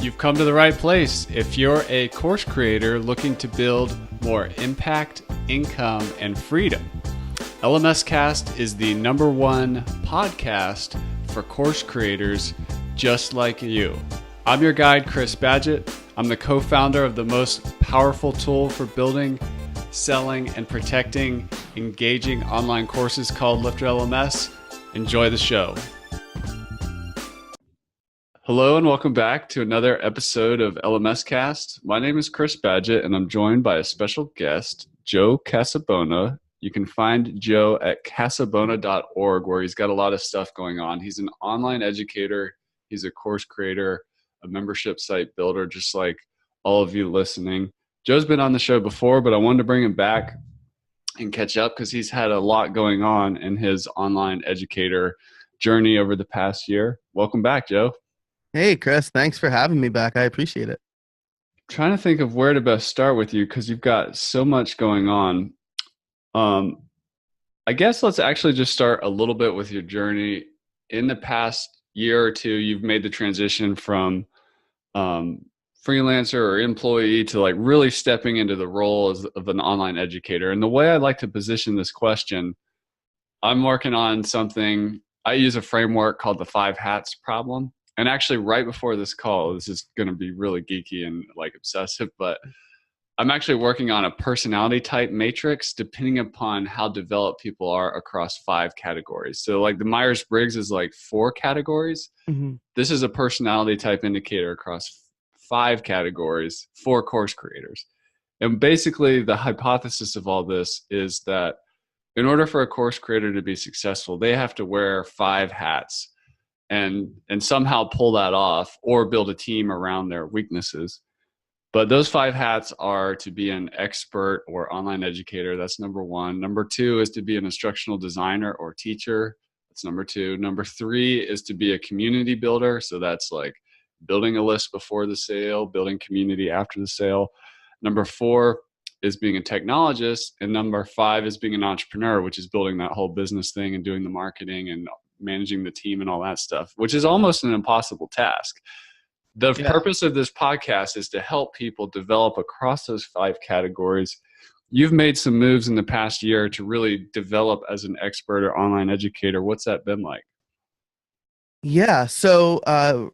You've come to the right place. If you're a course creator looking to build more impact, income, and freedom, LMScast is the #1 podcast for course creators just like you. I'm your guide, Chris Badgett. I'm the co-founder of the most powerful tool for building, selling, and protecting engaging online courses called LifterLMS. Enjoy the show. Hello and welcome back to another episode of LMScast. My name is Chris Badgett and I'm joined by a special guest, Joe Casabona. You can find Joe at casabona.org, where he's got a lot of stuff going on. He's an online educator. He's a course creator, a membership site builder, just like all of you listening. Joe's been on the show before, but I wanted to bring him back and catch up because he's had a lot going on in his online educator journey over the past year. Welcome back, Joe. Hey, Chris, thanks for having me back. I appreciate it. I'm trying to think of where to best start with you because you've got so much going on. I guess let's actually just start a little bit with your journey. In the past year or two, you've made the transition from freelancer or employee to like really stepping into the role of an online educator. And the way I like to position this question, I'm working on something. I use a framework called the 5 hats problem. And actually right before this call, this is going to be really geeky and like obsessive, but I'm actually working on a personality type matrix depending upon how developed people are across 5 categories. So like the Myers-Briggs is like 4 categories. Mm-hmm. This is a personality type indicator across 5 categories for course creators. And basically the hypothesis of all this is that in order for a course creator to be successful, they have to wear 5 hats and somehow pull that off or build a team around their weaknesses. But those 5 hats are to be an expert or online educator. That's number 1. Number 2 is to be an instructional designer or teacher. That's number 2. Number 3 is to be a community builder. So that's like building a list before the sale, building community after the sale. Number 4 is being a technologist. And number 5 is being an entrepreneur, which is building that whole business thing and doing the marketing and managing the team and all that stuff, which is almost an impossible task. The purpose of this podcast is to help people develop across those 5 categories. You've made some moves in the past year to really develop as an expert or online educator. What's that been like? Yeah. So,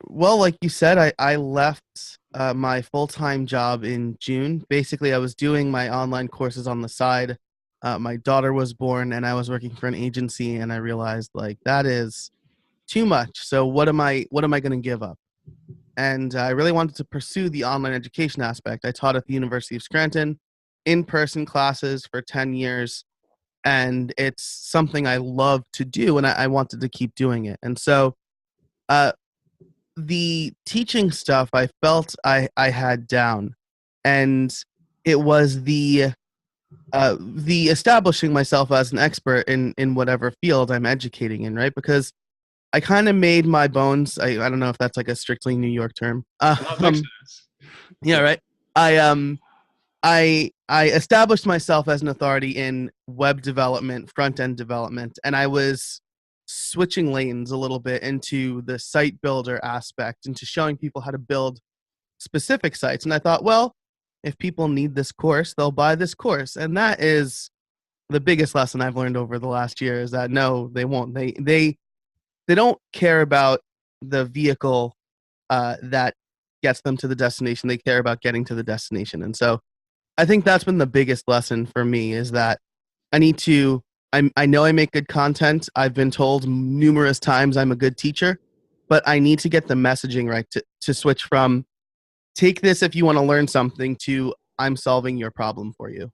well, like you said, I left my full-time job in June. Basically, I was doing my online courses on the side. My daughter was born and I was working for an agency, and I realized like that is too much. So what am I going to give up? And I really wanted to pursue the online education aspect. I taught at the University of Scranton, in-person classes for 10 years. And it's something I love to do, and I wanted to keep doing it. And so the teaching stuff I felt I had down. And it was the establishing myself as an expert in whatever field I'm educating in, right? Because I kind of made my bones. I don't know if that's like a strictly New York term. Yeah, right. I established myself as an authority in web development, front end development, and I was switching lanes a little bit into the site builder aspect, into showing people how to build specific sites. And I thought, well, if people need this course, they'll buy this course. And that is the biggest lesson I've learned over the last year, is that no, they won't. They don't care about the vehicle that gets them to the destination. They care about getting to the destination. And so I think that's been the biggest lesson for me, is that I know I make good content. I've been told numerous times I'm a good teacher, but I need to get the messaging right to switch from take this if you want to learn something to I'm solving your problem for you.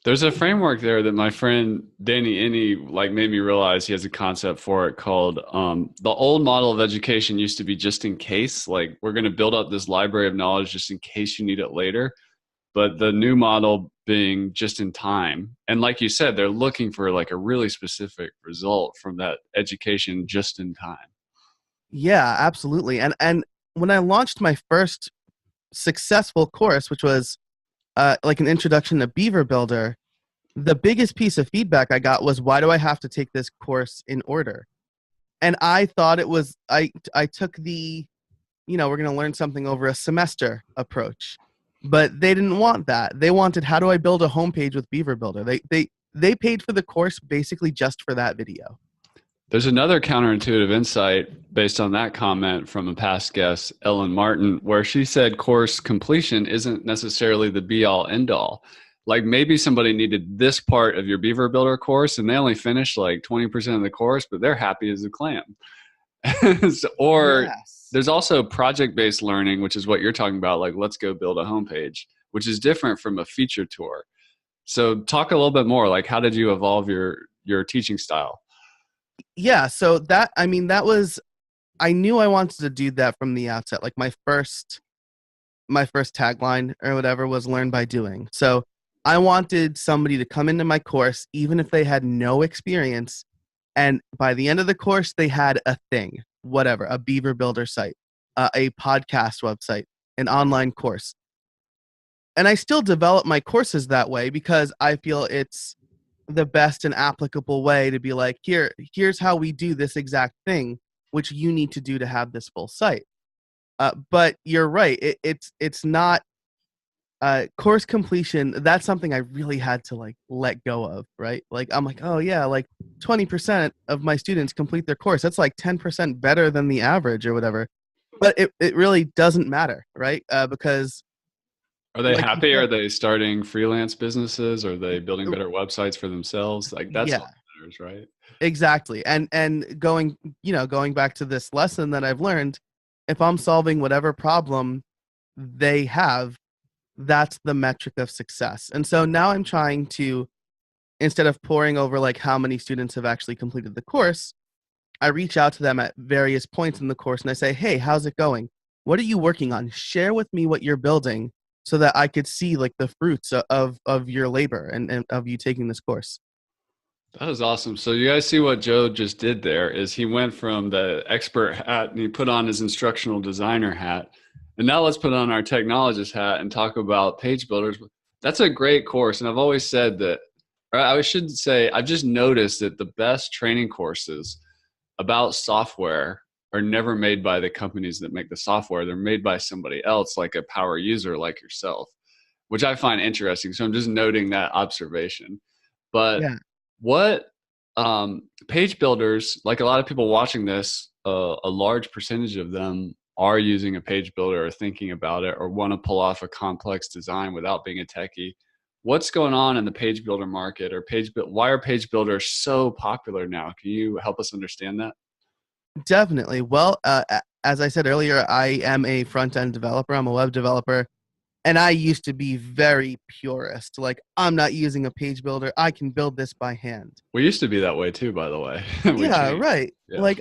There's a framework there that my friend Danny Inney like made me realize. He has a concept for it called the old model of education used to be just in case, like we're going to build up this library of knowledge just in case you need it later. But the new model being just in time. And like you said, they're looking for like a really specific result from that education just in time. Yeah, absolutely. And when I launched my first successful course, which was like an introduction to Beaver Builder, the biggest piece of feedback I got was, why do I have to take this course in order? And I thought it was, I took the we're going to learn something over a semester approach. But they didn't want that. They wanted, how do I build a homepage with Beaver Builder? They paid for the course basically just for that video. There's another counterintuitive insight based on that comment from a past guest, Ellen Martin, where she said course completion isn't necessarily the be all end all. Like maybe somebody needed this part of your Beaver Builder course and they only finished like 20% of the course, but they're happy as a clam. Or Yes. there's also project-based learning, which is what you're talking about, like let's go build a homepage, which is different from a feature tour. So talk a little bit more, like how did you evolve your teaching style? Yeah, so that was, I knew I wanted to do that from the outset. Like my first tagline or whatever was learn by doing. So I wanted somebody to come into my course, even if they had no experience. And by the end of the course, they had a thing, whatever, a Beaver Builder site, a podcast website, an online course. And I still develop my courses that way because I feel it's the best and applicable way to be like, here's how we do this exact thing, which you need to do to have this full site. But you're right. It's not course completion. That's something I really had to like let go of, right? Like I'm like, oh yeah, like 20% of my students complete their course. That's like 10% better than the average or whatever. But it really doesn't matter, right? Because Are they like you happy? Are said, they starting freelance businesses? Are they building better websites for themselves? Like that's yeah, what matters, right? exactly. And going back to this lesson that I've learned, if I'm solving whatever problem they have, that's the metric of success. And so now I'm trying to, instead of poring over like how many students have actually completed the course, I reach out to them at various points in the course and I say, hey, how's it going? What are you working on? Share with me what you're building so that I could see like the fruits of your labor and of you taking this course. That is awesome. So you guys see what Joe just did there is he went from the expert hat and he put on his instructional designer hat. And now let's put on our technologist hat and talk about page builders. That's a great course. And I've always said that, or I should say, I've just noticed that the best training courses about software are never made by the companies that make the software. They're made by somebody else, like a power user like yourself, which I find interesting. So I'm just noting that observation. But Yeah. what page builders, like a lot of people watching this, a large percentage of them are using a page builder or thinking about it or want to pull off a complex design without being a techie. What's going on in the page builder market or why are page builders so popular now? Can you help us understand that? Definitely. Well, as I said earlier, I am a front end developer. I'm a web developer. And I used to be very purist. Like, I'm not using a page builder. I can build this by hand. We used to be that way too, by the way. We Yeah, changed. right. Yeah. Like,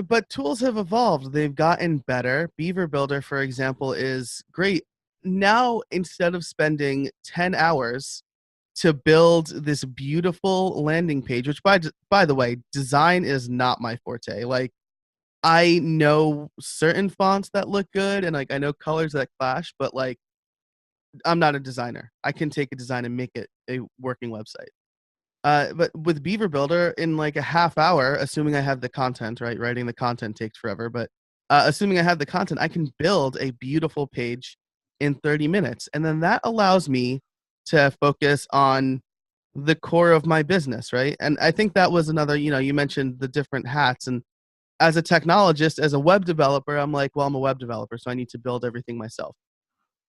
but tools have evolved. They've gotten better. Beaver Builder, for example, is great. Now, instead of spending 10 hours to build this beautiful landing page, which by the way, design is not my forte. Like, I know certain fonts that look good and like I know colors that clash, but like I'm not a designer. I can take a design and make it a working website. But with Beaver Builder, in like a half hour, assuming I have the content, right? Writing the content takes forever, but assuming I have the content, I can build a beautiful page in 30 minutes. And then that allows me to focus on the core of my business, right? And I think that was another, you mentioned the different hats. And as a technologist, as a web developer, I'm like, well, I'm a web developer, so I need to build everything myself.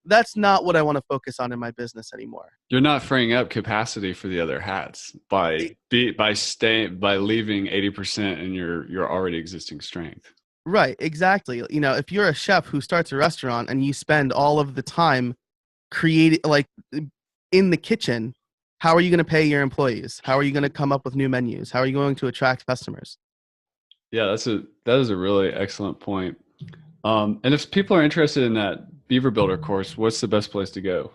That's not what I want to focus on in my business anymore. You're not freeing up capacity for the other hats by leaving 80% in your already existing strength. Right, exactly. If you're a chef who starts a restaurant and you spend all of the time creating, like in the kitchen, how are you going to pay your employees? How are you going to come up with new menus? How are you going to attract customers? Yeah, that is a really excellent point. And if people are interested in that Beaver Builder course, what's the best place to go?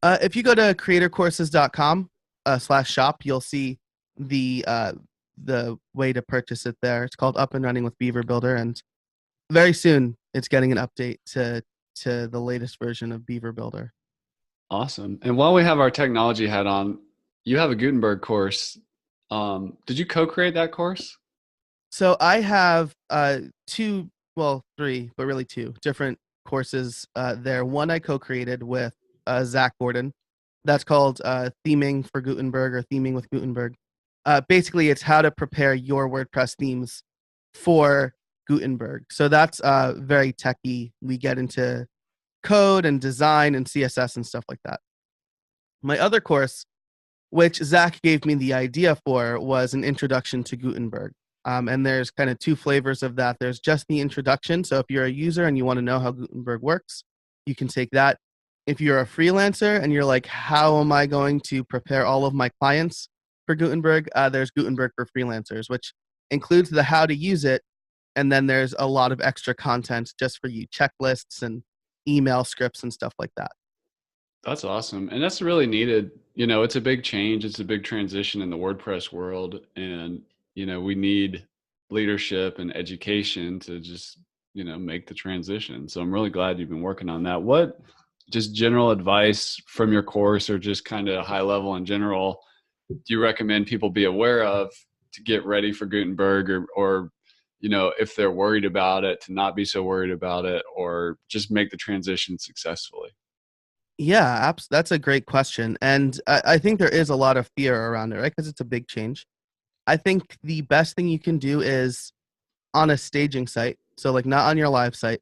If you go to creatorcourses.com /shop, you'll see the way to purchase it there. It's called Up and Running with Beaver Builder, and very soon it's getting an update to the latest version of Beaver Builder. Awesome. And while we have our technology hat on, you have a Gutenberg course. Did you co-create that course? So I have two. well, three, but really two different courses there. One I co-created with Zach Gordon. That's called Theming for Gutenberg or Theming with Gutenberg. Basically, it's how to prepare your WordPress themes for Gutenberg. So that's very techy. We get into code and design and CSS and stuff like that. My other course, which Zach gave me the idea for, was an introduction to Gutenberg. And there's kind of two flavors of that. There's just the introduction. So if you're a user and you want to know how Gutenberg works, you can take that. If you're a freelancer and you're like, how am I going to prepare all of my clients for Gutenberg? There's Gutenberg for freelancers, which includes the how to use it. And then there's a lot of extra content just for you, checklists and email scripts and stuff like that. That's awesome. And that's really needed. It's a big change. It's a big transition in the WordPress world. And, we need leadership and education to just, make the transition. So I'm really glad you've been working on that. What just general advice from your course or just kind of high level in general do you recommend people be aware of to get ready for Gutenberg or if they're worried about it, to not be so worried about it or just make the transition successfully? Yeah, that's a great question. And I think there is a lot of fear around it, right? Because it's a big change. I think the best thing you can do is on a staging site, so like not on your live site,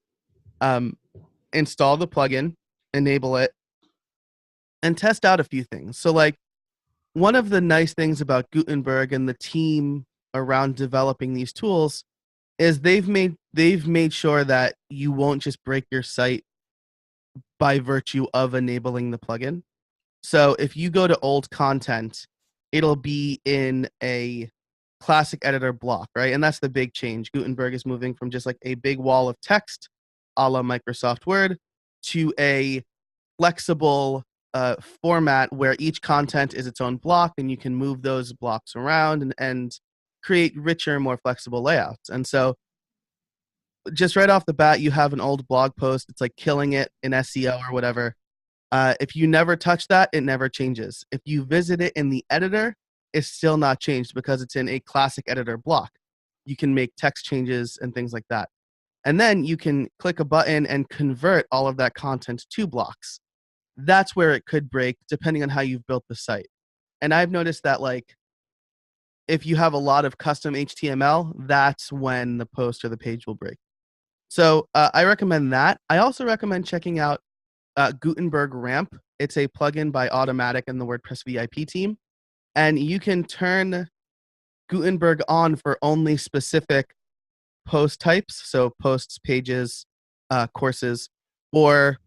um, install the plugin, enable it, and test out a few things. So like one of the nice things about Gutenberg and the team around developing these tools is they've made sure that you won't just break your site by virtue of enabling the plugin. So if you go to old content, it'll be in a classic editor block, right? And that's the big change. Gutenberg is moving from just like a big wall of text a la Microsoft Word to a flexible format where each content is its own block and you can move those blocks around and create richer, more flexible layouts. And so just right off the bat, you have an old blog post. It's like killing it in SEO or whatever. If you never touch that, it never changes. If you visit it in the editor, it's still not changed because it's in a classic editor block. You can make text changes and things like that. And then you can click a button and convert all of that content to blocks. That's where it could break depending on how you've built the site. And I've noticed that like if you have a lot of custom HTML, that's when the post or the page will break. So I recommend that. I also recommend checking out Gutenberg Ramp. It's a plugin by Automatic and the WordPress VIP team. And you can turn Gutenberg on for only specific post types. So posts, pages, courses, or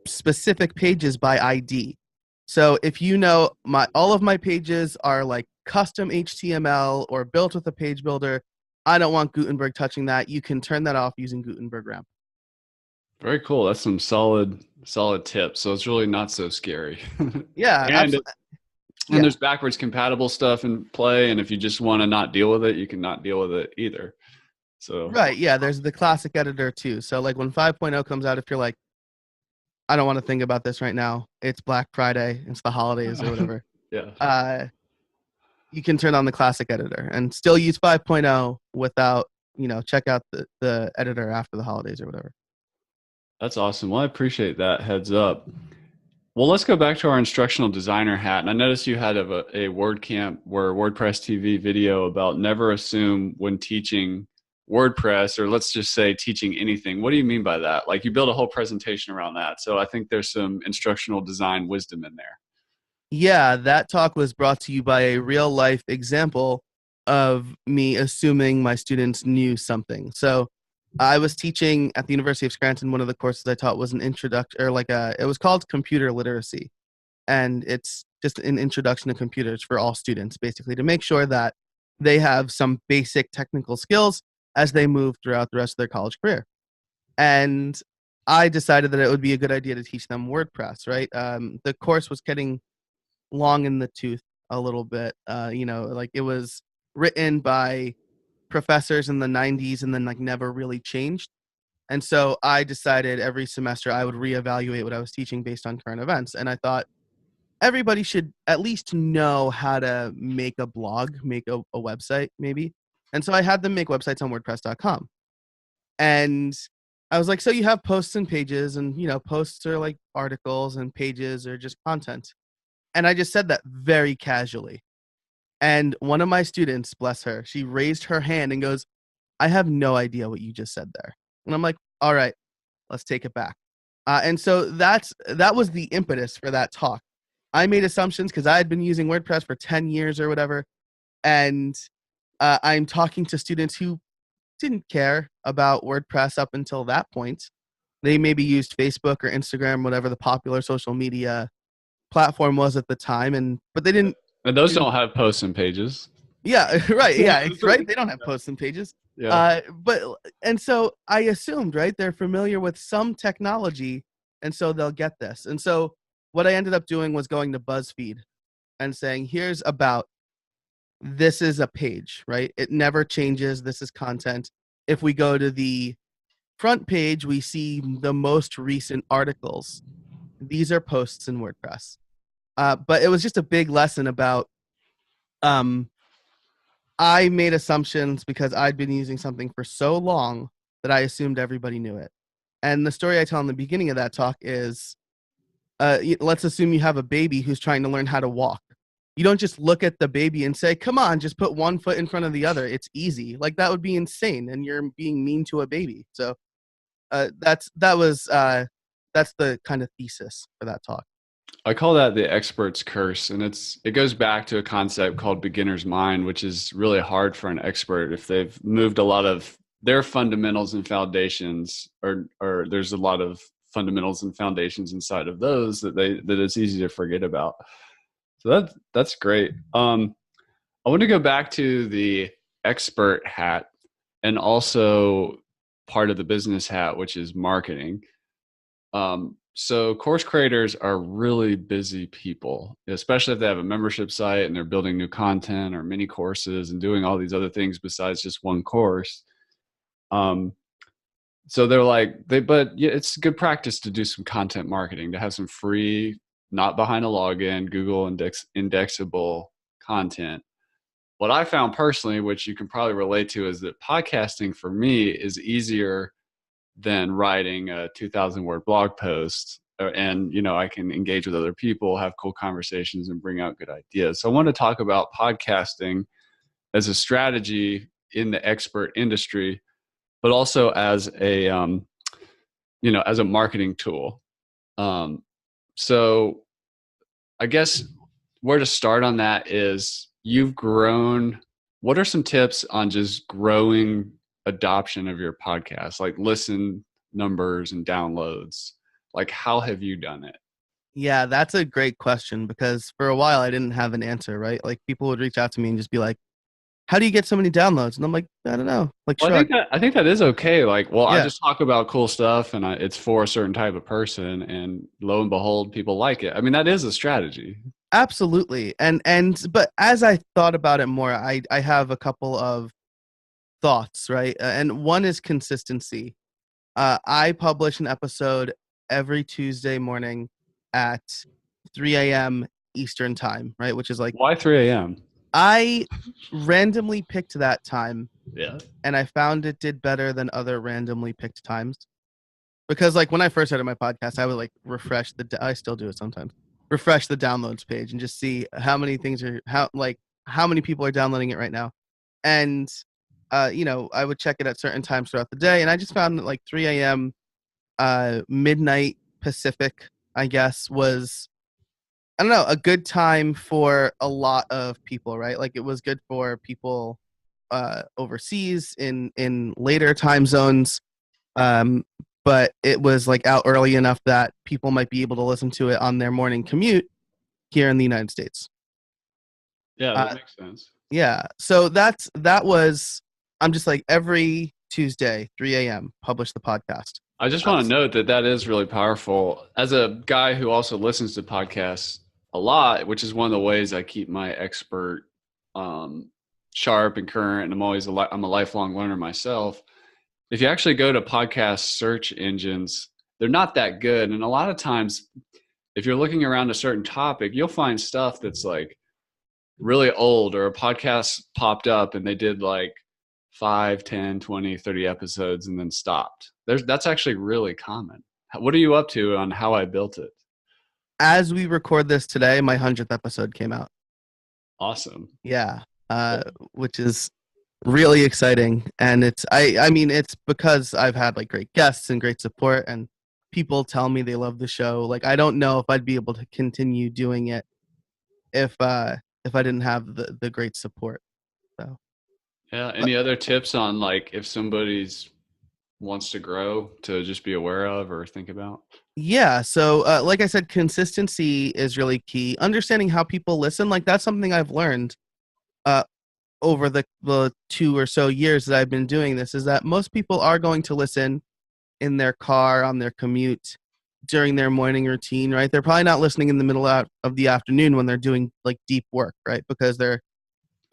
specific pages by ID. So if you know all of my pages are like custom HTML or built with a page builder, I don't want Gutenberg touching that. You can turn that off using Gutenberg Ramp. Very cool. That's some solid tips. So it's really not so scary. Yeah, and absolutely. and there's backwards compatible stuff in play. And if you just want to not deal with it, you can not deal with it either. So right. Yeah. There's the classic editor too. So like when 5.0 comes out, if you're like, I don't want to think about this right now. It's Black Friday. It's the holidays or whatever. yeah. You can turn on the classic editor and still use 5.0 without, check out the editor after the holidays or whatever. That's awesome. Well, I appreciate that heads up. Well, let's go back to our instructional designer hat. And I noticed you had a WordCamp or WordPress TV video about never assume when teaching WordPress, or let's just say teaching anything. What do you mean by that? Like you build a whole presentation around that. So I think there's some instructional design wisdom in there. Yeah, that talk was brought to you by a real life example of me assuming my students knew something. So I was teaching at the University of Scranton. One of the courses I taught was an introduction, or it was called computer literacy. And it's just an introduction to computers for all students, basically, to make sure that they have some basic technical skills as they move throughout the rest of their college career. And I decided that it would be a good idea to teach them WordPress, right? The course was getting long in the tooth a little bit. Like it was written by professors in the 90s and then like never really changed. And so I decided every semester I would reevaluate what I was teaching based on current events. And I thought everybody should at least know how to make a blog, make a website maybe. And so I had them make websites on WordPress.com. And I was like, so you have posts and pages, and posts are like articles and pages are just content. And I just said that very casually. And one of my students, bless her, she raised her hand and goes, I have no idea what you just said there. And I'm like, all right, let's take it back. And so that was the impetus for that talk. I made assumptions because I had been using WordPress for 10 years or whatever. And I'm talking to students who didn't care about WordPress up until that point. They maybe used Facebook or Instagram, whatever the popular social media platform was at the time, but they didn't. And those don't have posts and pages. Yeah, right. Yeah, right. They don't have posts and pages. Yeah. And so I assumed, right, they're familiar with some technology, and so they'll get this. And so what I ended up doing was going to BuzzFeed and saying, here's about, this is a page, right? It never changes. This is content. If we go to the front page, we see the most recent articles. These are posts in WordPress. But it was just a big lesson about, I made assumptions because I'd been using something for so long that I assumed everybody knew it. And the story I tell in the beginning of that talk is, let's assume you have a baby who's trying to learn how to walk. You don't just look at the baby and say, come on, just put one foot in front of the other. It's easy. Like, that would be insane, and you're being mean to a baby. So that's the kind of thesis for that talk. I call that the expert's curse, and it goes back to a concept called beginner's mind, which is really hard for an expert if they've moved a lot of their fundamentals and foundations, or there's a lot of fundamentals and foundations inside of those that it's easy to forget about. So that's great. I want to go back to the expert hat and also part of the business hat, which is marketing. So course creators are really busy people, especially if they have a membership site and they're building new content or mini courses and doing all these other things besides just one course. So they're like, but yeah, it's good practice to do some content marketing, to have some free, not behind a login, Google indexable content. What I found personally, which you can probably relate to, is that podcasting for me is easier than writing a 2,000 word blog post. And, I can engage with other people, have cool conversations, and bring out good ideas. So I want to talk about podcasting as a strategy in the expert industry, but also as a, as a marketing tool. So I guess where to start on that is, you've grown. What are some tips on just growing adoption of your podcast, like listen numbers and downloads? Like, how have you done it? Yeah, that's a great question, because for a while I didn't have an answer, right? Like, people would reach out to me and just be like, how do you get so many downloads? And I'm like, I don't know. Like, well, I think that is okay. Like, well, yeah. I just talk about cool stuff, and it's for a certain type of person, and lo and behold, people like it. I mean, that is a strategy. Absolutely. But as I thought about it more, I have a couple of thoughts, right? And one is consistency. I publish an episode every Tuesday morning at 3 a.m. Eastern time, right? Which is like, why 3 a.m.? I randomly picked that time. Yeah. And I found it did better than other randomly picked times. Because, like, when I first started my podcast, I would like refresh I still do it sometimes. Refresh the downloads page and just see how many people are downloading it right now. And I would check it at certain times throughout the day, and I just found that like 3 a.m. Midnight Pacific, I guess, was, I don't know, a good time for a lot of people, right? Like, it was good for people overseas in later time zones, but it was like out early enough that people might be able to listen to it on their morning commute here in the United States. Yeah, that makes sense. Yeah, so that was, I'm just like, every Tuesday 3 a.m. publish the podcast. I just want to note that is really powerful. As a guy who also listens to podcasts a lot, which is one of the ways I keep my expert sharp and current, and I'm a lifelong learner myself. If you actually go to podcast search engines, they're not that good. And a lot of times, if you're looking around a certain topic, you'll find stuff that's like really old, or a podcast popped up and they did like 5, 10, 20, 30 episodes and then stopped. That's actually really common. What are you up to on How I Built It? As we record this today, my 100th episode came out. Awesome. Yeah, which is really exciting. And I mean, it's because I've had like great guests and great support, and people tell me they love the show. Like, I don't know if I'd be able to continue doing it if I didn't have the great support. So, Yeah. but Any other tips on like if somebody's wants to grow to just be aware of or think about? yeah, so like I said, consistency is really key. Understanding how people listen, like that's something I've learned uh, over the 2 or so years that I've been doing this, is that most people are going to listen in their car, on their commute, during their morning routine, right? They're probably not listening in the middle of the afternoon when they're doing like deep work, right? Because Busy.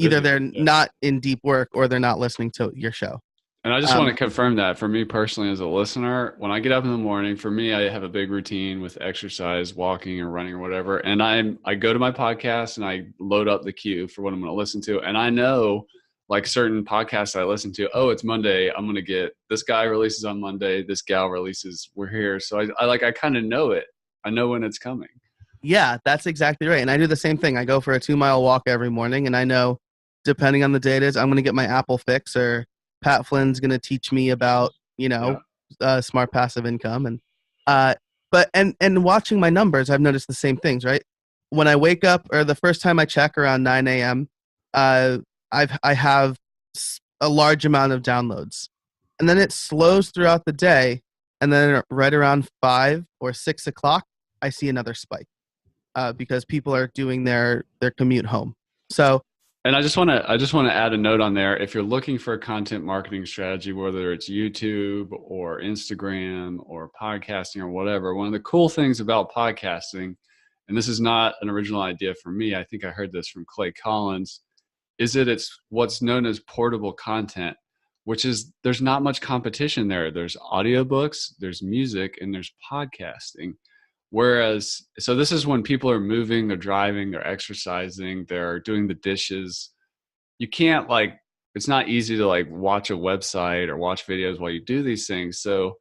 they're Yeah. not in deep work or they're not listening to your show. And I just want to Um, confirm that for me personally as a listener, when I get up in the morning, for me, I have a big routine with exercise, walking or running or whatever. And I go to my podcast and I load up the queue for what I'm going to listen to. And I know like certain podcasts I listen to, oh, it's Monday. I'm going to get this guy releases on Monday. This gal releases. We're here. So I kind of know it. I know when it's coming. yeah, that's exactly right. And I do the same thing. I go for a 2 mile walk every morning, and I know, depending on the day it is, I'm going to get my Apple fix, or Pat Flynn's going to teach me about, Yeah. smart passive income. And uh, but and watching my numbers, I've noticed the same things. Right, when I wake up, or the first time I check around 9 a.m., uh, I have a large amount of downloads, and then it slows throughout the day, and then right around 5 or 6 o'clock, I see another spike, because people are doing their commute home. So And I just want to add a note on there. If you're looking for a content marketing strategy, whether it's YouTube or Instagram or podcasting or whatever, one of the cool things about podcasting, and this is not an original idea for me, I think I heard this from Clay Collins, is that it's what's known as portable content, which is there's not much competition there. There's audiobooks, there's music, and there's podcasting. Whereas, so this is when people are moving, they're driving, they're exercising, they're doing the dishes. You can't like, it's not easy to like watch a website or watch videos while you do these things. So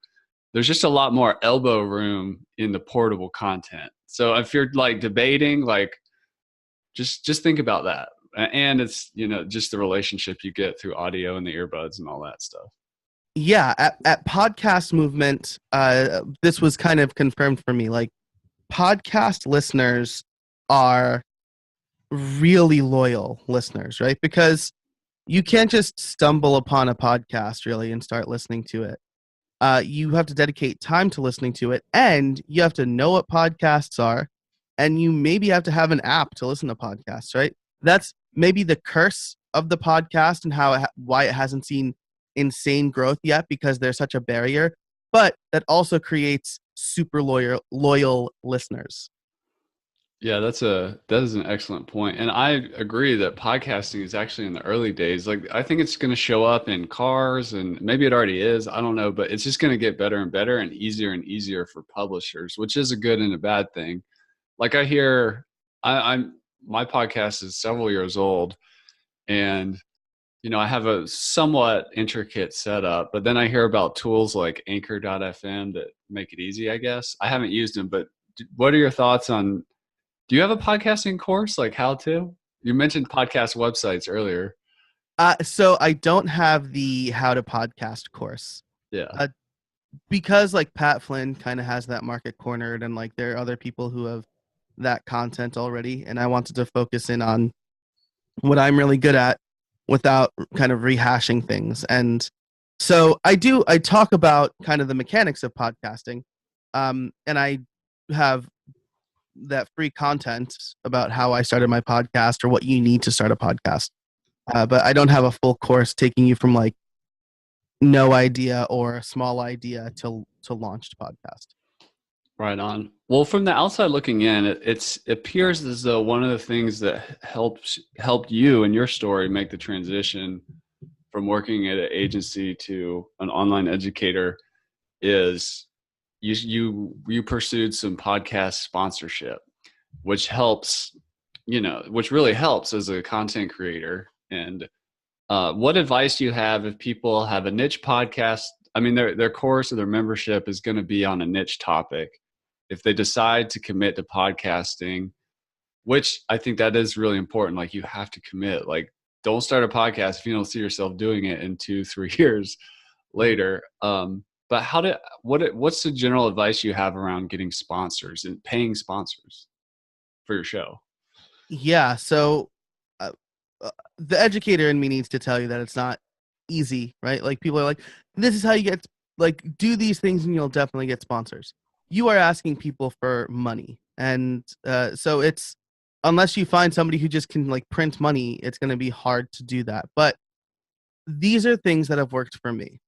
there's just a lot more elbow room in the portable content. So if you're like debating, like just think about that. And it's, just the relationship you get through audio and the earbuds and all that stuff. yeah, at Podcast Movement, this was kind of confirmed for me. Like, podcast listeners are really loyal listeners, right? Because you can't just stumble upon a podcast really and start listening to it. You have to dedicate time to listening to it, and you have to know what podcasts are, and you maybe have to have an app to listen to podcasts, right? That's maybe the curse of the podcast, and why it hasn't seen insane growth yet, because there's such a barrier. But that also creates super loyal listeners. Yeah, that is an excellent point. And I agree that podcasting is actually in the early days. Like I think it's going to show up in cars and maybe it already is. I don't know, but it's just going to get better and easier for publishers, which is a good and a bad thing. Like I hear I'm my podcast is several years old and I have a somewhat intricate setup, but then I hear about tools like anchor.fm that make it easy, I guess. I haven't used them, but what are your thoughts on do you have a podcasting course, like how to? You mentioned podcast websites earlier. So I don't have the How to Podcast course, Yeah. uh, because like Pat Flynn kind of has that market cornered, and like there are other people who have that content already, and I wanted to focus in on what I'm really good at without kind of rehashing things. And so I talk about kind of the mechanics of podcasting, and I have that free content about how I started my podcast or what you need to start a podcast. But I don't have a full course taking you from like no idea or a small idea to launched podcast. Right on. Well, from the outside looking in, it appears as though one of the things that helped you in your story make the transition from working at an agency to an online educator is you pursued some podcast sponsorship, which helps, which really helps as a content creator. And What advice do you have if people have a niche podcast? I mean, their course or their membership is going to be on a niche topic. If they decide to commit to podcasting, which I think that is really important, like you have to commit. Like, don't start a podcast if you don't see yourself doing it in 2-3 years later. But what's the general advice you have around getting sponsors and paying sponsors for your show? Yeah. So uh, the educator in me needs to tell you that it's not easy, right? Like people are like, this is how you get, like, do these things and you'll definitely get sponsors. You are asking people for money. And so it's, unless you find somebody who just can like print money, it's going to be hard to do that. But these are things that have worked for me.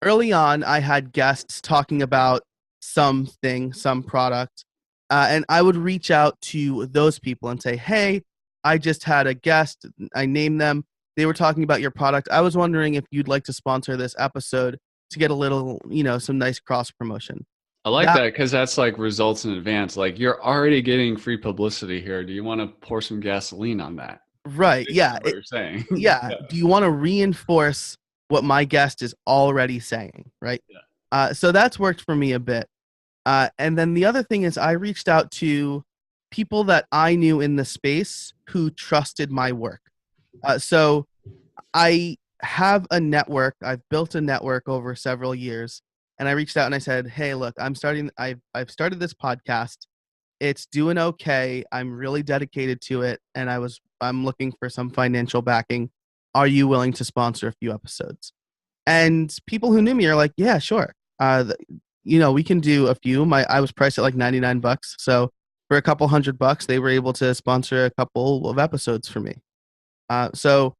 Early on, I had guests talking about something, some product, and I would reach out to those people and say, hey, I just had a guest. I named them. They were talking about your product. I was wondering if you'd like to sponsor this episode to get a little, some nice cross promotion. I like That that because that's like results in advance. Like you're already getting free publicity here. Do you want to pour some gasoline on that? right. Yeah. Basically what you're saying. Yeah. Yeah. Do you want to reinforce what my guest is already saying? Right. Yeah. So that's worked for me a bit. And then the other thing is I reached out to people that I knew in the space who trusted my work. So I have a network. I've built a network over several years, and I reached out and I said, "Hey, look, I've started this podcast. It's doing okay. I'm really dedicated to it, and I'm looking for some financial backing. Are you willing to sponsor a few episodes?" And people who knew me are like, "Yeah, sure. We can do a few." I was priced at like $99, so for a couple $100, they were able to sponsor a couple of episodes for me. So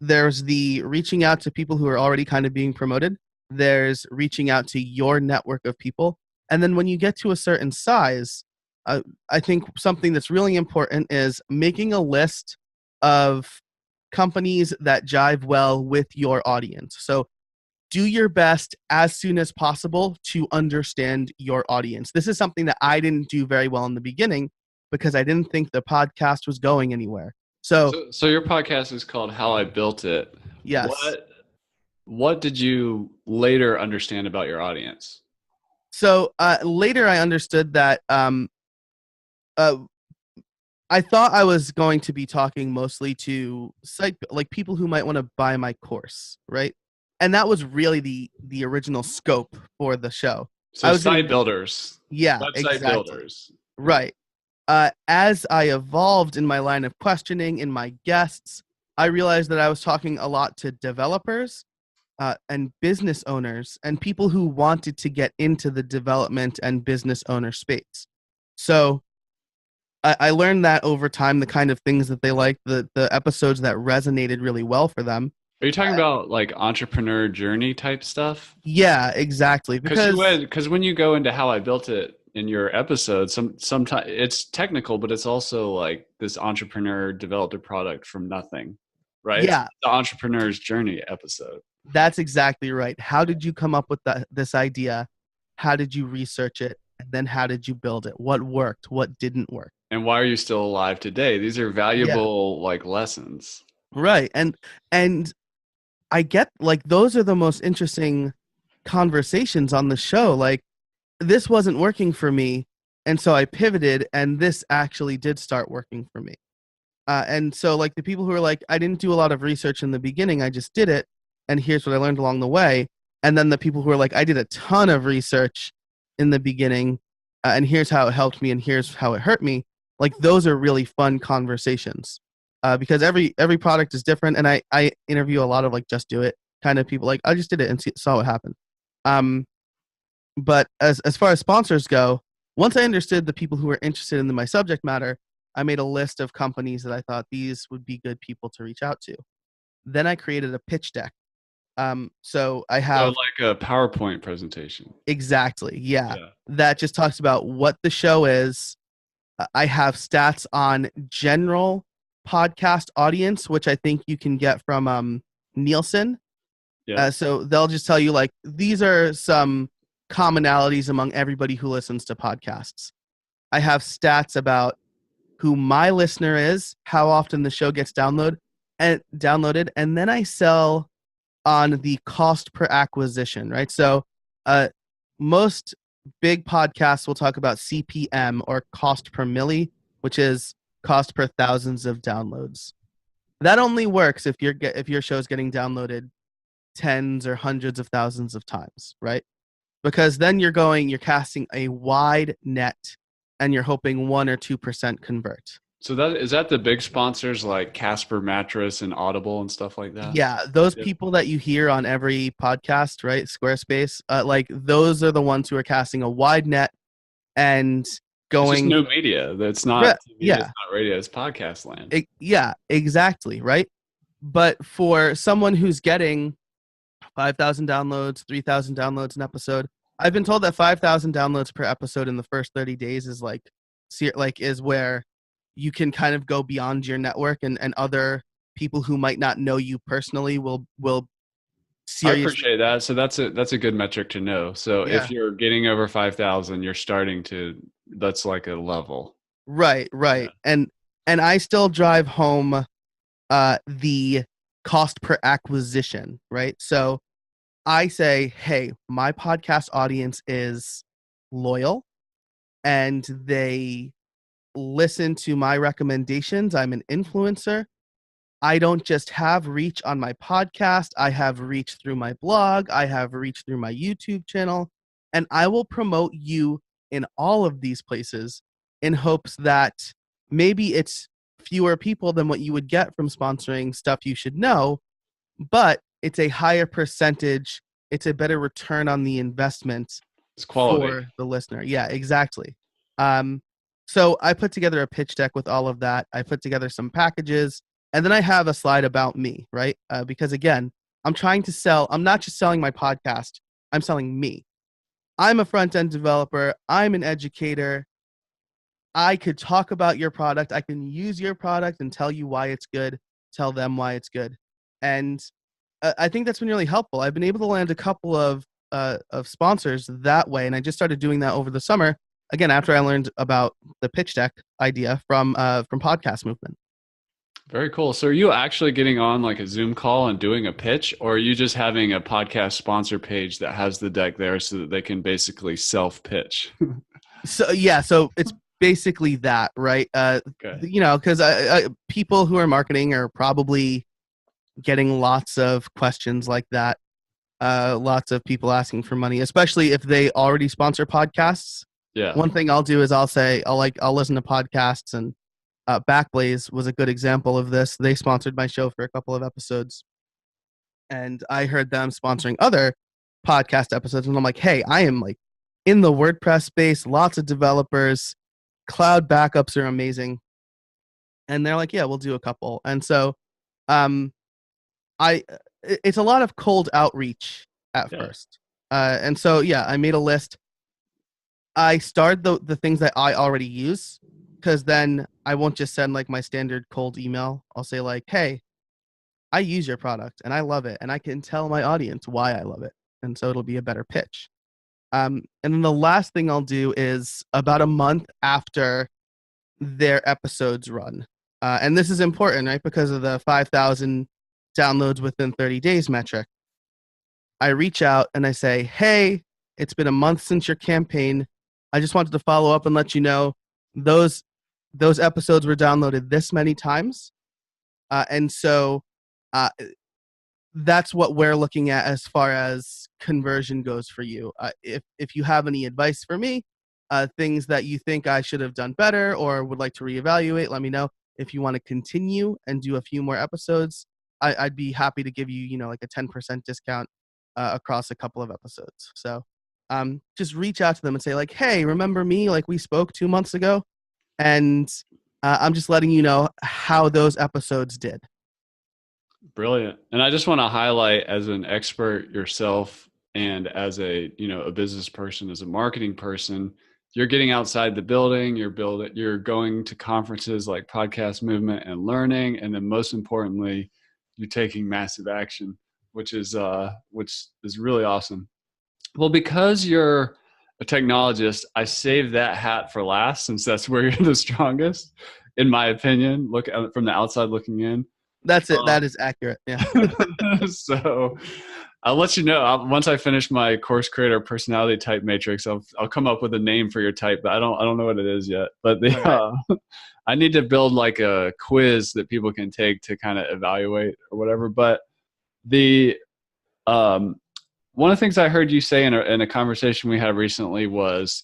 there's the reaching out to people who are already kind of being promoted. There's reaching out to your network of people. And then when you get to a certain size, I think something that's really important is making a list of companies that jive well with your audience. So do your best as soon as possible to understand your audience. This is something that I didn't do very well in the beginning because I didn't think the podcast was going anywhere. So your podcast is called How I Built It. Yes. What did you later understand about your audience? So later I understood that uh, I thought I was going to be talking mostly to like people who might want to buy my course, right? And that was really the original scope for the show. So site builders, yeah, website exactly. builders. Right. As I evolved in my line of questioning, in my guests, I realized that I was talking a lot to developers and business owners and people who wanted to get into the development and business owner space. So I learned that over time, the kind of things that they liked, the episodes that resonated really well for them. Are you talking about like entrepreneur journey type stuff? Yeah, exactly. Because when you go into How I Built It in your episode, sometimes it's technical, but it's also like this entrepreneur developed a product from nothing, right? Yeah, it's the entrepreneur's journey episode. that's exactly right. How did you come up with this idea? How did you research it? And then how did you build it? What worked? What didn't work? And why are you still alive today? These are valuable like lessons. Right. And I get, like, those are the most interesting conversations on the show. Like, this wasn't working for me, and so I pivoted, and this actually did start working for me. And so, like, the people who are like, I didn't do a lot of research in the beginning, I just did it, and here's what I learned along the way. And then the people who are like, I did a ton of research in the beginning, and here's how it helped me, and here's how it hurt me. Like, those are really fun conversations. Because every product is different, and I interview a lot of like just do it kind of people. Like, I just did it and saw what happened. But as far as sponsors go, once I understood the people who were interested in my subject matter, I made a list of companies that I thought these would be good people to reach out to. Then I created a pitch deck. So I have like a PowerPoint presentation. Exactly, yeah. That just talks about what the show is. I have stats on general podcast audience, which I think you can get from Nielsen. Yeah. So they'll just tell you, like, these are some commonalities among everybody who listens to podcasts. I have stats about who my listener is, how often the show gets downloaded, and downloaded, and then I sell on the cost per acquisition, right? So most big podcasts will talk about CPM, or cost per milli, which is cost per thousands of downloads. That only works if your show's getting downloaded tens or hundreds of thousands of times, right? Because then you're casting a wide net, and you're hoping 1 or 2% convert. So is that the big sponsors like Casper Mattress and Audible and stuff like that? Yeah, those Yeah. people that you hear on every podcast, right? Squarespace, like those are the ones who are casting a wide net and It's just going. new media. That's not TV. It's Yeah, not radio. It's podcast land. yeah, exactly, right? But for someone who's getting 5,000 downloads, 3,000 downloads an episode, I've been told that 5,000 downloads per episode in the first 30 days is is where you can kind of go beyond your network, and other people who might not know you personally will I seriously. appreciate that. So that's a good metric to know. So Yeah. if you're getting over 5,000, you're starting to, that's like a level. Right, Yeah. right. And I still drive home the cost per acquisition, right? So I say, hey, my podcast audience is loyal, and they listen to my recommendations. I'm an influencer. I don't just have reach on my podcast. I have reach through my blog. I have reach through my YouTube channel. And I will promote you in all of these places in hopes that maybe it's fewer people than what you would get from sponsoring Stuff You Should Know, but it's a higher percentage. It's a better return on the investment It's quality. for the listener. Yeah, exactly. Um, so I put together a pitch deck with all of that. I put together some packages, and then I have a slide about me, right? Because again, I'm trying to sell. I'm not just selling my podcast. I'm selling me. I'm a front end developer. I'm an educator. I could talk about your product. I can use your product and tell you why it's good, tell them why it's good. And I think that's been really helpful. I've been able to land a couple of sponsors that way, and I just started doing that over the summer. Again, after I learned about the pitch deck idea from Podcast Movement. Very cool. So are you actually getting on like a Zoom call and doing a pitch, or are you just having a podcast sponsor page that has the deck there so that they can basically self pitch? So yeah, so it's basically that, right? Okay. Because people who are marketing are probably getting lots of questions like that. Lots of people asking for money, especially if they already sponsor podcasts. Yeah. One thing I'll do is I'll listen to podcasts, and Backblaze was a good example of this. They sponsored my show for a couple of episodes, and I heard them sponsoring other podcast episodes, and I'm like, hey, I am like in the WordPress space, lots of developers, cloud backups are amazing, and they're like, yeah, we'll do a couple. And so, it's a lot of cold outreach at Yeah. first, and so yeah, I made a list. I start the things that I already use, because then I won't just send like my standard cold email. I'll say like, hey, I use your product and I love it, and I can tell my audience why I love it, and so it'll be a better pitch. And then the last thing I'll do is about a month after their episodes run, and this is important, right? Because of the 5,000 downloads within 30 days metric. I reach out and I say, hey, it's been a month since your campaign. I just wanted to follow up and let you know those episodes were downloaded this many times, and so uh, that's what we're looking at as far as conversion goes for you. If you have any advice for me, things that you think I should have done better or would like to reevaluate, let me know. If you want to continue and do a few more episodes, I'd be happy to give you, like a 10% discount across a couple of episodes. So just reach out to them and say like, hey, remember me? Like we spoke 2 months ago, and I'm just letting you know how those episodes did. Brilliant. And I just want to highlight, as an expert yourself and as a business person, as a marketing person, you're getting outside the building, you're going to conferences like Podcast Movement and learning. And then most importantly, you're taking massive action, which is really awesome. Well, because you're a technologist, I saved that hat for last, since that's where you're the strongest, in my opinion, look from the outside looking in. That's it. That is accurate. Yeah. So I'll let you know once I finish my course creator personality type matrix. I'll come up with a name for your type, but I don't know what it is yet. But I need to build like a quiz that people can take to kind of evaluate or whatever. But the one of the things I heard you say in a conversation we had recently was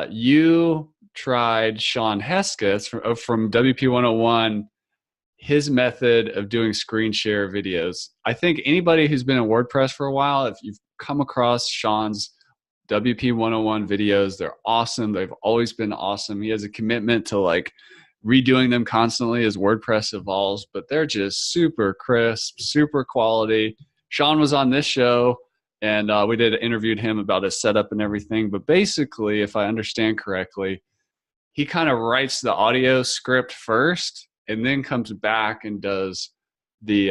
you tried Sean Hesketh's from WP 101, his method of doing screen share videos. I think anybody who's been in WordPress for a while, if you've come across Sean's WP 101 videos, they're awesome. They've always been awesome. He has a commitment to like redoing them constantly as WordPress evolves, but they're just super crisp, super quality. Sean was on this show and we interviewed him about his setup and everything. But basically, if I understand correctly, he kind of writes the audio script first and then comes back and does the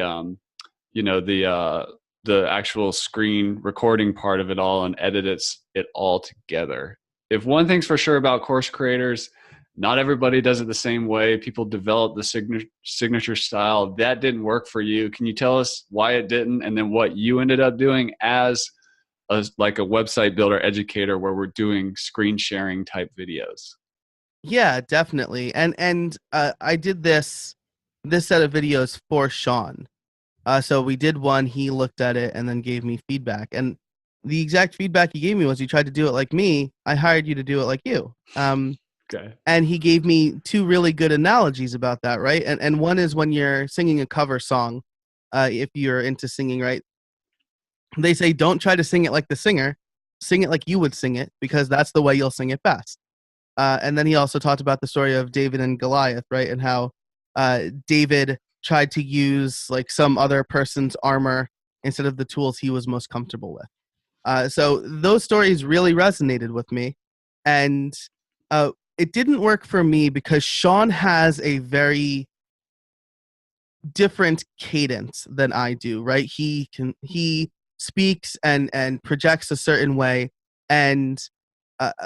the actual screen recording part of it all and edits it all together. If one thing's for sure about course creators, not everybody does it the same way. People develop the signature style. That didn't work for you. Can you tell us why it didn't, and then what you ended up doing as like a website builder educator where we're doing screen sharing type videos? Yeah, definitely. And I did this set of videos for Sean. So we did one, he looked at it and then gave me feedback. And the exact feedback he gave me was, you tried to do it like me, I hired you to do it like you. Okay. And he gave me two really good analogies about that, right? And one is when you're singing a cover song, if you're into singing, right? They say, don't try to sing it like the singer, sing it like you would sing it, because that's the way you'll sing it best. And then he also talked about the story of David and Goliath, right? And how David tried to use like some other person's armor instead of the tools he was most comfortable with. So those stories really resonated with me. And it didn't work for me because Sean has a very different cadence than I do, right? He speaks and projects a certain way. And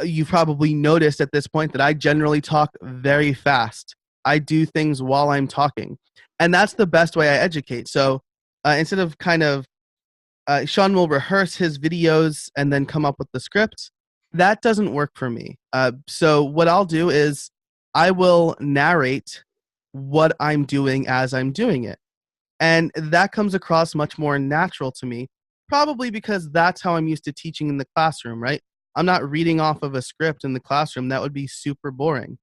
you've probably noticed at this point that I generally talk very fast. I do things while I'm talking. And that's the best way I educate. So instead of Sean will rehearse his videos and then come up with the script. That doesn't work for me. So what I'll do is I will narrate what I'm doing as I'm doing it. And that comes across much more natural to me, probably because that's how I'm used to teaching in the classroom, right? I'm not reading off of a script in the classroom. That would be super boring.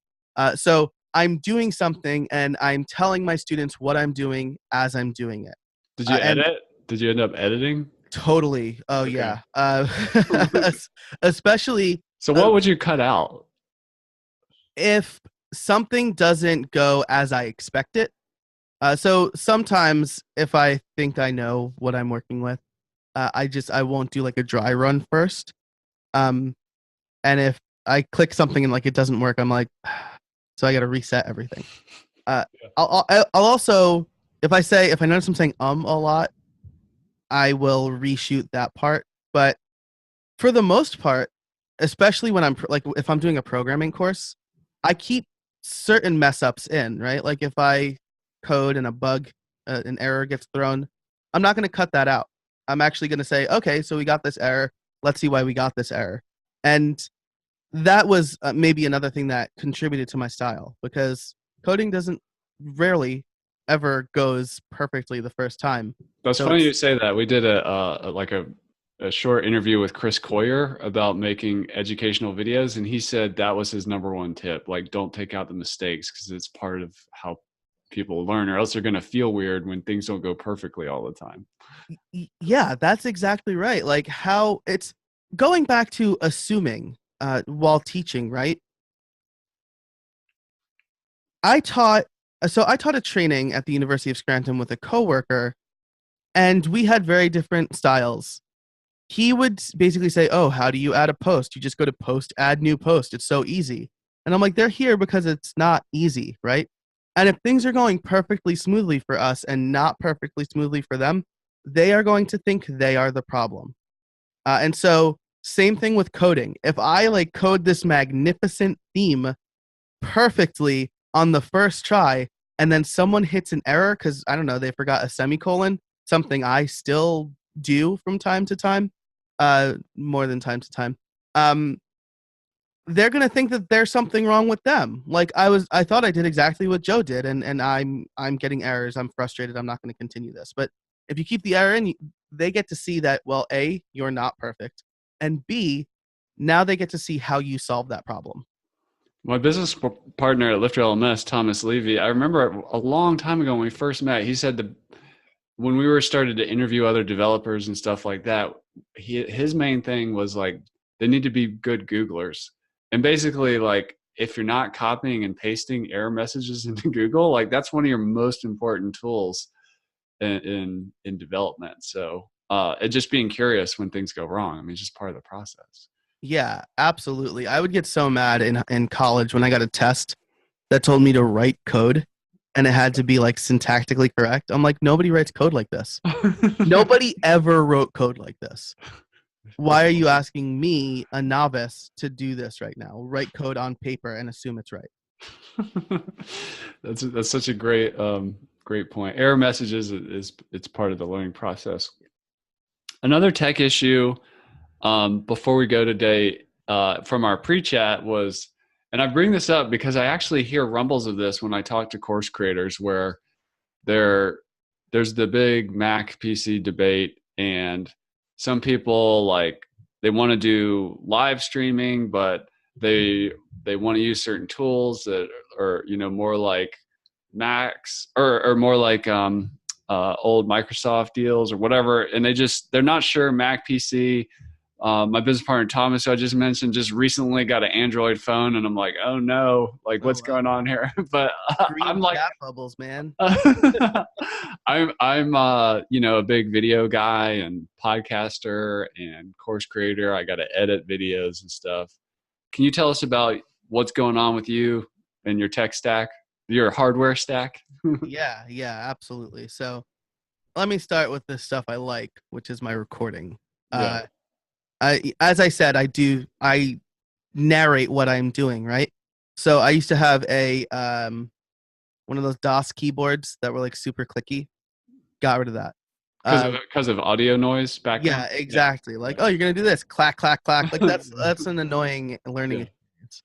So I'm doing something and I'm telling my students what I'm doing as I'm doing it. Did you edit? Did you end up editing? Totally. Oh, okay. Yeah. Especially. So what would you cut out? If something doesn't go as I expect it. So sometimes if I think I know what I'm working with, I won't do like a dry run first. And if I click something and like it doesn't work, I'm like, so I got to reset everything. I'll also, if I notice I'm saying a lot, I will reshoot that part. But for the most part, especially when I'm like, if I'm doing a programming course, I keep certain mess ups in, right? Like if I code and a bug, an error gets thrown, I'm not going to cut that out. I'm actually going to say, okay, so we got this error. Let's see why we got this error. And that was maybe another thing that contributed to my style, because coding rarely ever goes perfectly the first time. That's funny you say that. We did a short interview with Chris Coyer about making educational videos, and he said that was his number one tip. Like, don't take out the mistakes, because it's part of how people learn, or else they're going to feel weird when things don't go perfectly all the time. Yeah, that's exactly right. Like how it's going back to assuming while teaching, right? I taught a training at the University of Scranton with a coworker, and we had very different styles. He would basically say, oh, how do you add a post? You just go to post, add new post. It's so easy. And I'm like, they're here because it's not easy, right? And if things are going perfectly smoothly for us and not perfectly smoothly for them, they are going to think they are the problem. And so same thing with coding. If I like code this magnificent theme perfectly on the first try, and then someone hits an error because I don't know, they forgot a semicolon, something I still do from time to time, more than time to time. Um, they're gonna think that there's something wrong with them. Like I thought I did exactly what Joe did, and I'm getting errors. I'm frustrated. I'm not going to continue this. But if you keep the error in, they get to see that, well, A, you're not perfect, and B, now they get to see how you solve that problem. My business partner at LifterLMS, Thomas Levy, I remember a long time ago when we first met, he said that when we were started to interview other developers and stuff like that, his main thing was like they need to be good Googlers. And basically, like if you're not copying and pasting error messages into Google, like that's one of your most important tools in development. So it just being curious when things go wrong. I mean, it's just part of the process. Yeah, absolutely. I would get so mad in college when I got a test that told me to write code and it had to be like syntactically correct. I'm like, nobody writes code like this. Nobody ever wrote code like this. Why are you asking me, a novice, to do this right now? Write code on paper and assume it's right. That's such a great great point. Error messages is it's part of the learning process. Another tech issue before we go today from our pre-chat was, and I bring this up because I actually hear rumbles of this when I talk to course creators, where there's the big Mac PC debate, and some people like they want to do live streaming, but they want to use certain tools that are more like Macs or more like old Microsoft deals or whatever, and they're not sure Mac PC. My business partner Thomas, who I just mentioned, just recently got an Android phone, and I'm like, oh no, like what's going on here? But I'm Green like, chat bubbles, man. I'm a big video guy and podcaster and course creator. I got to edit videos and stuff. Can you tell us about what's going on with you and your tech stack, your hardware stack? Yeah, absolutely. So let me start with the stuff I like, which is my recording. Yeah. As I said, I narrate what I'm doing, right? So I used to have a one of those DOS keyboards that were like super clicky. Got rid of that. Because of audio noise Yeah, background. exactly. Like, Yeah. oh, you're gonna do this, clack, clack, clack. Like that's an annoying learning Yeah. experience.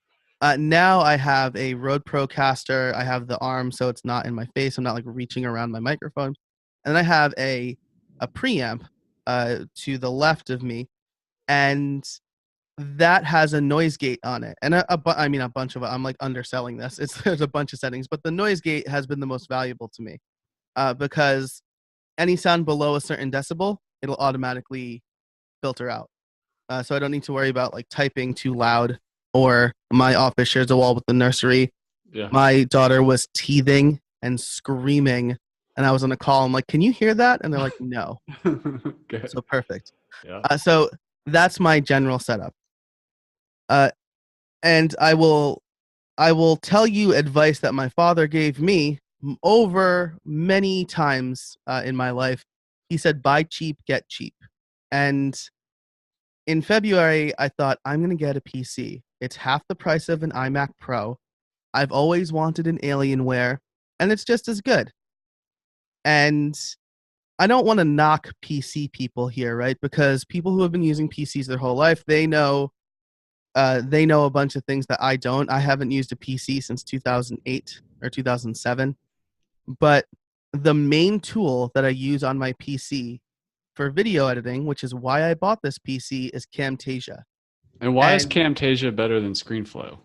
Now I have a Rode Procaster. I have the arm, so it's not in my face. I'm not like reaching around my microphone, and I have a preamp to the left of me, and that has a noise gate on it, and I mean a bunch of it. I'm like underselling this. There's a bunch of settings, but the noise gate has been the most valuable to me because any sound below a certain decibel, it'll automatically filter out. So I don't need to worry about like typing too loud, or my office shares a wall with the nursery. Yeah. My daughter was teething and screaming, and I was on a call. I'm like, "Can you hear that?" And they're like, "No." Good. So perfect. Yeah. So that's my general setup. Uh, and I will tell you advice that my father gave me over many times in my life. He said, "Buy cheap, get cheap." And in February, I thought, I'm going to get a PC. It's half the price of an iMac Pro. I've always wanted an Alienware, and it's just as good. And I don't want to knock PC people here, right? Because people who have been using PCs their whole life, they know a bunch of things that I don't. I haven't used a PC since 2008 or 2007. But the main tool that I use on my PC for video editing, which is why I bought this PC, is Camtasia. And why is And Camtasia better than ScreenFlow?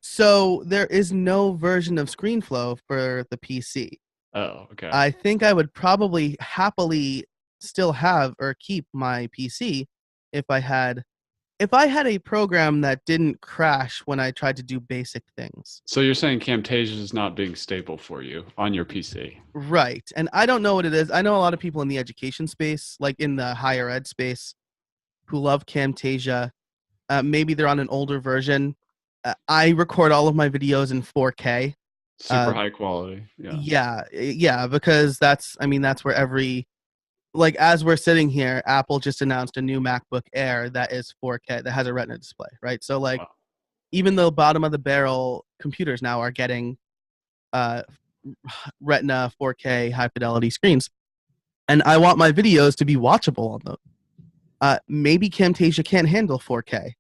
so there is no version of ScreenFlow for the PC. Oh, okay. I think I would probably happily still have or keep my PC if I had a program that didn't crash when I tried to do basic things. So you're saying Camtasia is not being stable for you on your PC? Right. And I don't know what it is. I know a lot of people in the education space, like in the higher ed space, who love Camtasia. Maybe they're on an older version. I record all of my videos in 4K. Super high quality. Yeah. Yeah, because that's where like as we're sitting here, Apple just announced a new MacBook Air that is 4K, that has a Retina display, right? So like Wow. even the bottom of the barrel computers now are getting Retina 4K high fidelity screens, and I want my videos to be watchable on those. Maybe Camtasia can't handle 4K,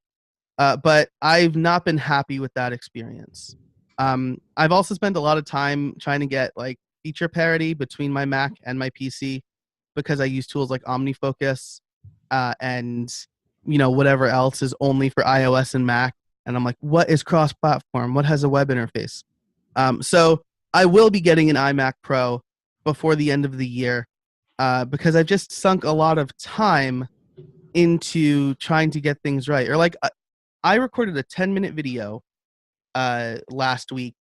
but I've not been happy with that experience. I've also spent a lot of time trying to get like feature parity between my Mac and my PC because I use tools like OmniFocus and whatever else is only for iOS and Mac. And I'm like, what is cross-platform? What has a web interface? So I will be getting an iMac Pro before the end of the year because I've just sunk a lot of time into trying to get things right. Or like I recorded a 10-minute video last week.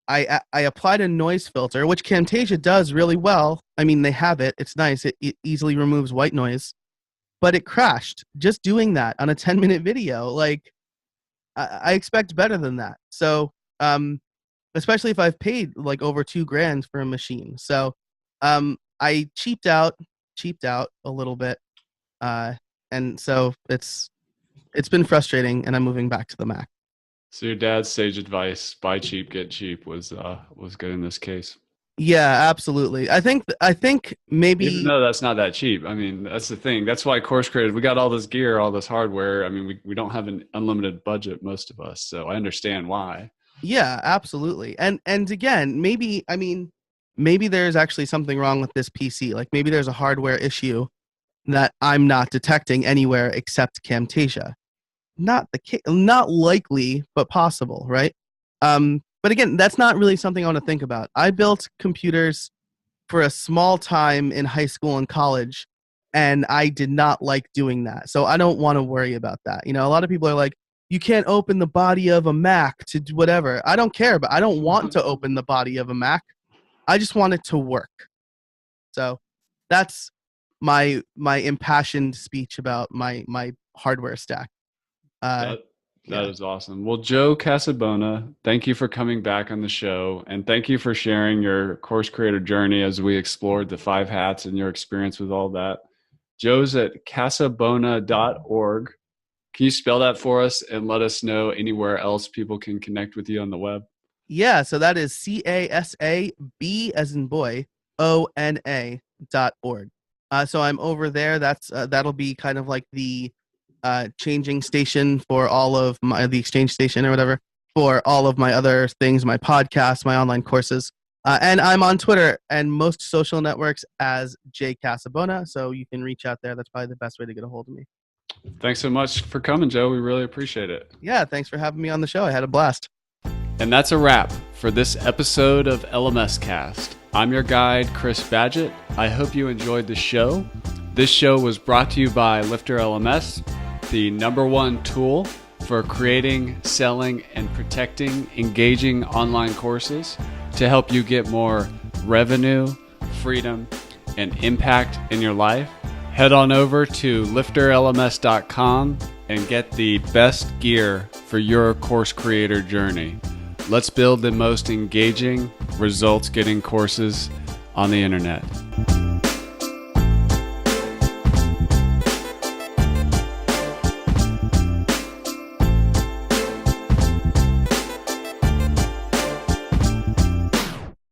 I applied a noise filter, which Camtasia does really well. I mean, they have it. It's nice. It easily removes white noise. But it crashed just doing that on a 10-minute video. Like, I expect better than that. So, especially if I've paid like over $2,000 for a machine. So, I cheaped out a little bit. And so it's been frustrating, and I'm moving back to the Mac. So your dad's sage advice, buy cheap, get cheap, was good in this case. Yeah, absolutely. I think maybe, even though that's not that cheap. I mean, that's the thing. That's why course creators, we got all this gear, all this hardware. I mean, we don't have an unlimited budget, most of us. So I understand why. Yeah, absolutely. And again, maybe there's actually something wrong with this PC. Like maybe there's a hardware issue that I'm not detecting anywhere except Camtasia. Not likely, but possible, right? But again, that's not really something I want to think about. I built computers for a small time in high school and college, and I did not like doing that. So I don't want to worry about that. A lot of people are like, you can't open the body of a Mac to do whatever. I don't care, but I don't want to open the body of a Mac. I just want it to work. So that's my impassioned speech about my hardware stack. That is awesome. Well, Joe Casabona, thank you for coming back on the show, and thank you for sharing your course creator journey as we explored the 5 hats and your experience with all that. Joe's at casabona.org. Can you spell that for us and let us know anywhere else people can connect with you on the web? Yeah, so that is CASAB as in boy, ONA.org. So I'm over there. That'll be kind of like the changing station for all of the exchange station or whatever for all of my other things, my podcasts, my online courses. And I'm on Twitter and most social networks as J Casabona. So you can reach out there. That's probably the best way to get a hold of me. Thanks so much for coming, Joe. We really appreciate it. Yeah, thanks for having me on the show. I had a blast. And that's a wrap for this episode of LMScast. I'm your guide, Chris Badgett. I hope you enjoyed the show. This show was brought to you by LifterLMS, the #1 tool for creating, selling, and protecting engaging online courses to help you get more revenue, freedom, and impact in your life. Head on over to LifterLMS.com and get the best gear for your course creator journey. Let's build the most engaging, results-getting courses on the internet.